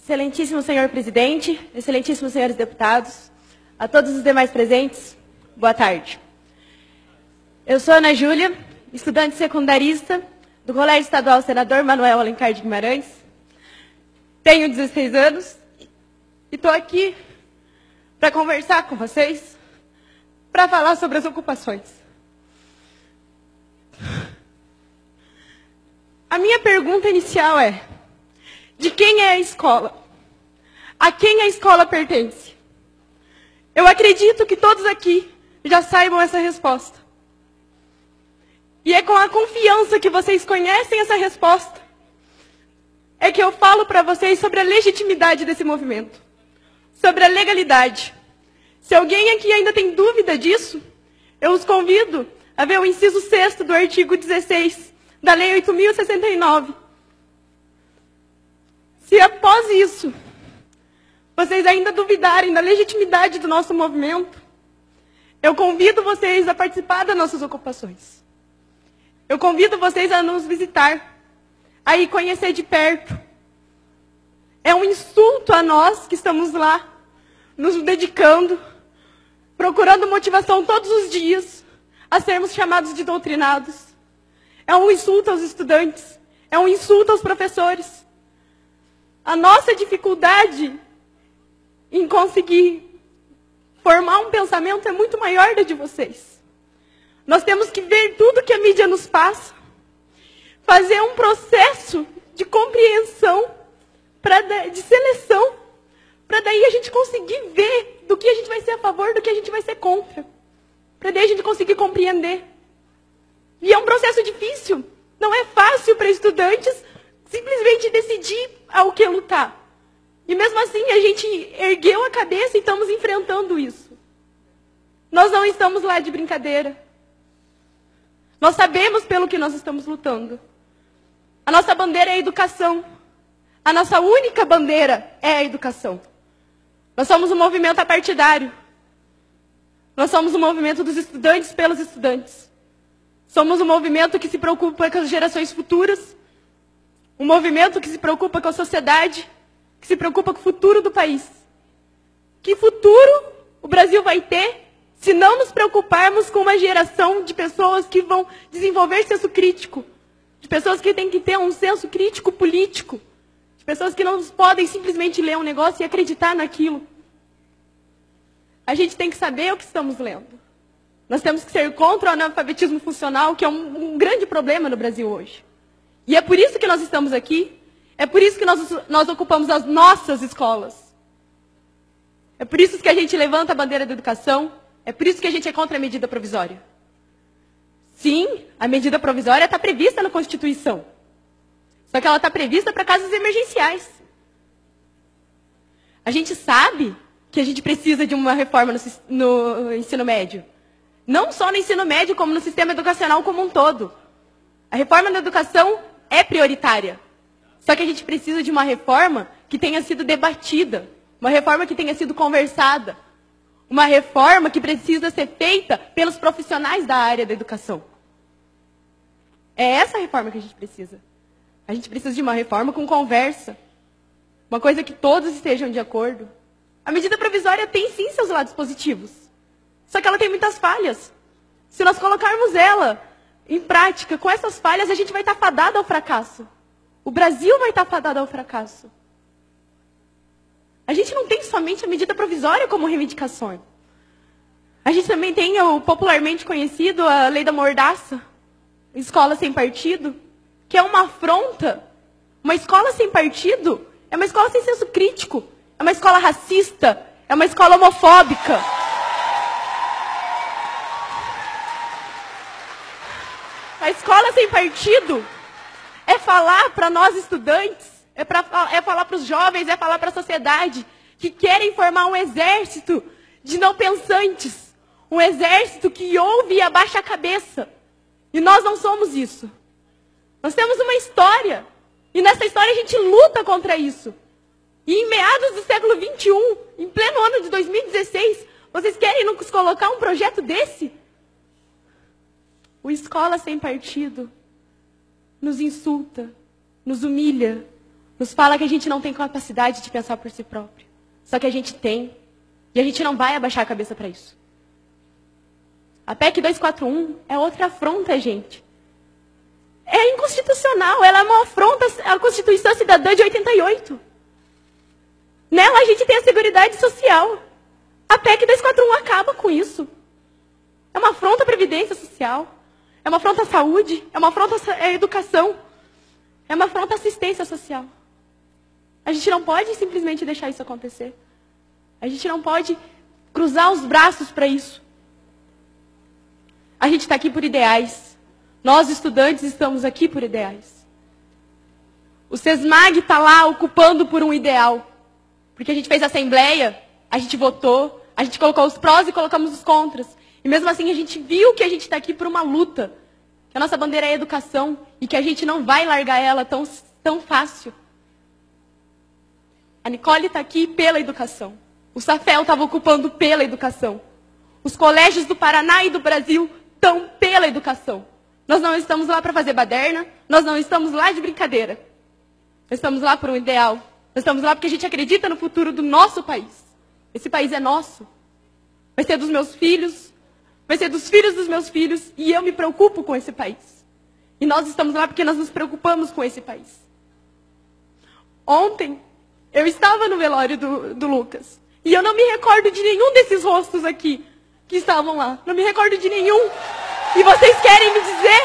Excelentíssimo senhor presidente, excelentíssimos senhores deputados, a todos os demais presentes, boa tarde. Eu sou Ana Júlia, estudante secundarista do Colégio Estadual Senador Manuel Alencar de Guimarães. Tenho 16 anos e estou aqui para conversar com vocês, para falar sobre as ocupações. A minha pergunta inicial é: de quem é a escola? A quem a escola pertence? Eu acredito que todos aqui já saibam essa resposta. E é com a confiança que vocês conhecem essa resposta é que eu falo para vocês sobre a legitimidade desse movimento, sobre a legalidade. Se alguém aqui ainda tem dúvida disso, eu os convido a ver o inciso 6º do artigo 16 da Lei 8.069. Se após isso, vocês ainda duvidarem da legitimidade do nosso movimento, eu convido vocês a participar das nossas ocupações. Eu convido vocês a nos visitar, a ir conhecer de perto. É um insulto a nós que estamos lá, nos dedicando, procurando motivação todos os dias, a sermos chamados de doutrinados. É um insulto aos estudantes, é um insulto aos professores. A nossa dificuldade em conseguir formar um pensamento é muito maior da de vocês. Nós temos que ver tudo que a mídia nos passa, fazer um processo de compreensão, de seleção, para daí a gente conseguir ver do que a gente vai ser a favor, do que a gente vai ser contra. Para daí a gente conseguir compreender. E é um processo difícil. Não é fácil para estudantes simplesmente decidir ao que lutar. E mesmo assim a gente ergueu a cabeça e estamos enfrentando isso. Nós não estamos lá de brincadeira. Nós sabemos pelo que nós estamos lutando. A nossa bandeira é a educação. A nossa única bandeira é a educação. Nós somos um movimento apartidário. Nós somos um movimento dos estudantes pelos estudantes. Somos um movimento que se preocupa com as gerações futuras. Um movimento que se preocupa com a sociedade, que se preocupa com o futuro do país. Que futuro o Brasil vai ter se não nos preocuparmos com uma geração de pessoas que vão desenvolver senso crítico, de pessoas que têm que ter um senso crítico político, de pessoas que não podem simplesmente ler um negócio e acreditar naquilo. A gente tem que saber o que estamos lendo. Nós temos que ser contra o analfabetismo funcional, que é um grande problema no Brasil hoje. E é por isso que nós estamos aqui, é por isso que nós ocupamos as nossas escolas. É por isso que a gente levanta a bandeira da educação, é por isso que a gente é contra a medida provisória. Sim, a medida provisória está prevista na Constituição. Só que ela está prevista para casos emergenciais. A gente sabe que a gente precisa de uma reforma no ensino médio. Não só no ensino médio, como no sistema educacional como um todo. A reforma na educação é prioritária. Só que a gente precisa de uma reforma que tenha sido debatida. Uma reforma que tenha sido conversada. Uma reforma que precisa ser feita pelos profissionais da área da educação. É essa reforma que a gente precisa. A gente precisa de uma reforma com conversa. Uma coisa que todos estejam de acordo. A medida provisória tem sim seus lados positivos. Só que ela tem muitas falhas. Se nós colocarmos ela em prática, com essas falhas, a gente vai estar fadado ao fracasso. O Brasil vai estar fadado ao fracasso. A gente não tem somente a medida provisória como reivindicação. A gente também tem o popularmente conhecido, a lei da mordaça, escola sem partido, que é uma afronta. Uma escola sem partido é uma escola sem senso crítico, é uma escola racista, é uma escola homofóbica. A escola sem partido é falar para nós estudantes, é falar para os jovens, é falar para a sociedade que querem formar um exército de não pensantes. Um exército que ouve e abaixa a cabeça. E nós não somos isso. Nós temos uma história. E nessa história a gente luta contra isso. E em meados do século XXI, em pleno ano de 2016, vocês querem nos colocar um projeto desse? O Escola Sem Partido nos insulta, nos humilha, nos fala que a gente não tem capacidade de pensar por si próprio. Só que a gente tem. E a gente não vai abaixar a cabeça para isso. A PEC 241 é outra afronta, gente. É inconstitucional, ela é uma afronta à Constituição Cidadã de 88. Nela a gente tem a Seguridade Social. A PEC 241 acaba com isso. É uma afronta à Previdência Social. É uma afronta à saúde. É uma afronta à educação. É uma afronta à assistência social. A gente não pode simplesmente deixar isso acontecer. A gente não pode cruzar os braços para isso. A gente está aqui por ideais. Nós, estudantes, estamos aqui por ideais. O SESMAG está lá ocupando por um ideal. Porque a gente fez assembleia, a gente votou, a gente colocou os prós e colocamos os contras. E mesmo assim a gente viu que a gente está aqui por uma luta. Que a nossa bandeira é a educação e que a gente não vai largar ela tão fácil. A Nicole está aqui pela educação. O Safel estava ocupando pela educação. Os colégios do Paraná e do Brasil estão pela educação. Nós não estamos lá para fazer baderna, nós não estamos lá de brincadeira. Nós estamos lá por um ideal. Nós estamos lá porque a gente acredita no futuro do nosso país. Esse país é nosso. Vai ser dos meus filhos, vai ser dos filhos dos meus filhos, e eu me preocupo com esse país. E nós estamos lá porque nós nos preocupamos com esse país. Ontem, eu estava no velório do Lucas. E eu não me recordo de nenhum desses rostos aqui que estavam lá. Não me recordo de nenhum. E vocês querem me dizer?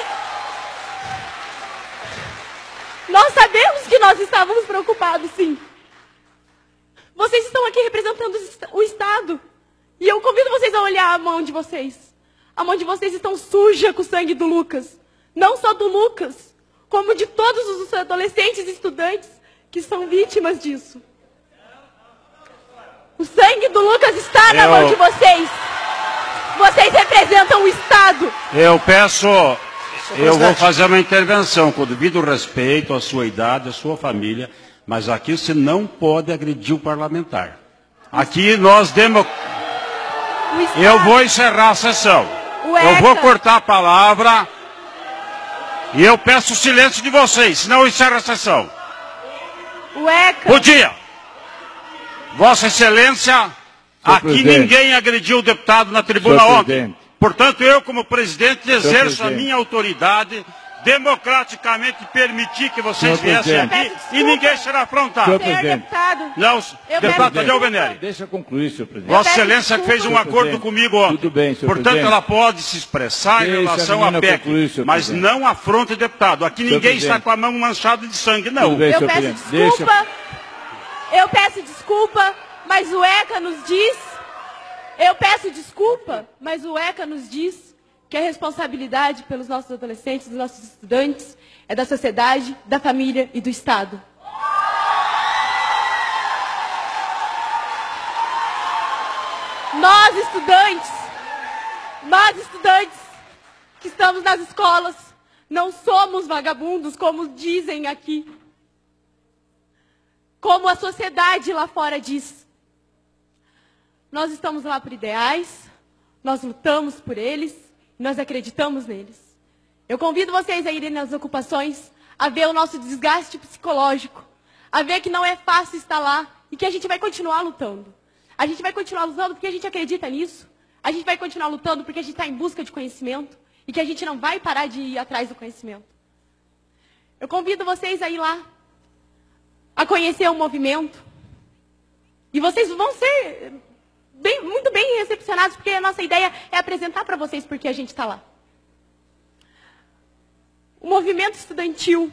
Nós sabemos que nós estávamos preocupados, sim. Vocês estão aqui representando o Estado. E eu convido vocês a olhar a mão de vocês. A mão de vocês está suja com o sangue do Lucas. Não só do Lucas, como de todos os adolescentes e estudantes que são vítimas disso. O sangue do Lucas está na mão de vocês. Vocês representam o Estado. Eu vou fazer uma intervenção com o devido respeito à sua idade, à sua família, mas aqui você não pode agredir o parlamentar. Aqui nós Eu vou encerrar a sessão. Eu vou cortar a palavra e eu peço o silêncio de vocês, senão eu encerro a sessão. Bom dia. Vossa Excelência, aqui ninguém agrediu o deputado na tribuna ontem. Portanto, eu, como presidente, exerço a minha autoridade, democraticamente permitir que vocês viessem aqui e ninguém será afrontado. Não, deputado Tadeu Venere. Deixa eu concluir, senhor presidente. Vossa Excelência fez um acordo comigo ontem. Tudo bem, senhor Portanto, presidente. ela pode se expressar em relação à PEC, mas não afronte o deputado. Aqui ninguém está com a mão manchada de sangue, não. Tudo bem, Eu senhor peço presidente. desculpa. Eu peço desculpa, mas o ECA nos diz... Eu peço desculpa, mas o ECA nos diz que a responsabilidade pelos nossos adolescentes, dos nossos estudantes, é da sociedade, da família e do Estado. Nós estudantes que estamos nas escolas, não somos vagabundos, como dizem aqui. Como a sociedade lá fora diz. Nós estamos lá por ideais, nós lutamos por eles, nós acreditamos neles. Eu convido vocês a irem nas ocupações, a ver o nosso desgaste psicológico, a ver que não é fácil estar lá e que a gente vai continuar lutando. A gente vai continuar lutando porque a gente acredita nisso. A gente vai continuar lutando porque a gente está em busca de conhecimento e que a gente não vai parar de ir atrás do conhecimento. Eu convido vocês a ir lá, a conhecer o movimento. E vocês vão ser muito bem recepcionados, porque a nossa ideia é apresentar para vocês porque a gente está lá. O movimento estudantil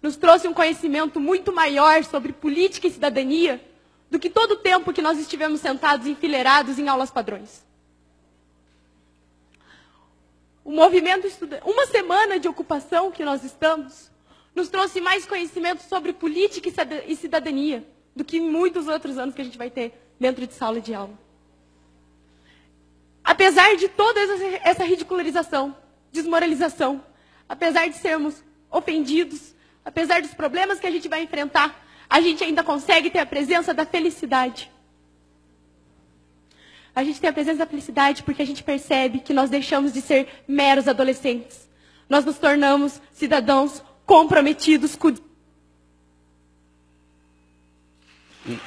nos trouxe um conhecimento muito maior sobre política e cidadania do que todo o tempo que nós estivemos sentados enfileirados em aulas padrões. O movimento uma semana de ocupação que nós estamos, nos trouxe mais conhecimento sobre política e cidadania do que muitos outros anos que a gente vai ter dentro de sala de aula. Apesar de toda essa ridicularização, desmoralização, apesar de sermos ofendidos, apesar dos problemas que a gente vai enfrentar, a gente ainda consegue ter a presença da felicidade. A gente tem a presença da felicidade porque a gente percebe que nós deixamos de ser meros adolescentes. Nós nos tornamos cidadãos comprometidos com um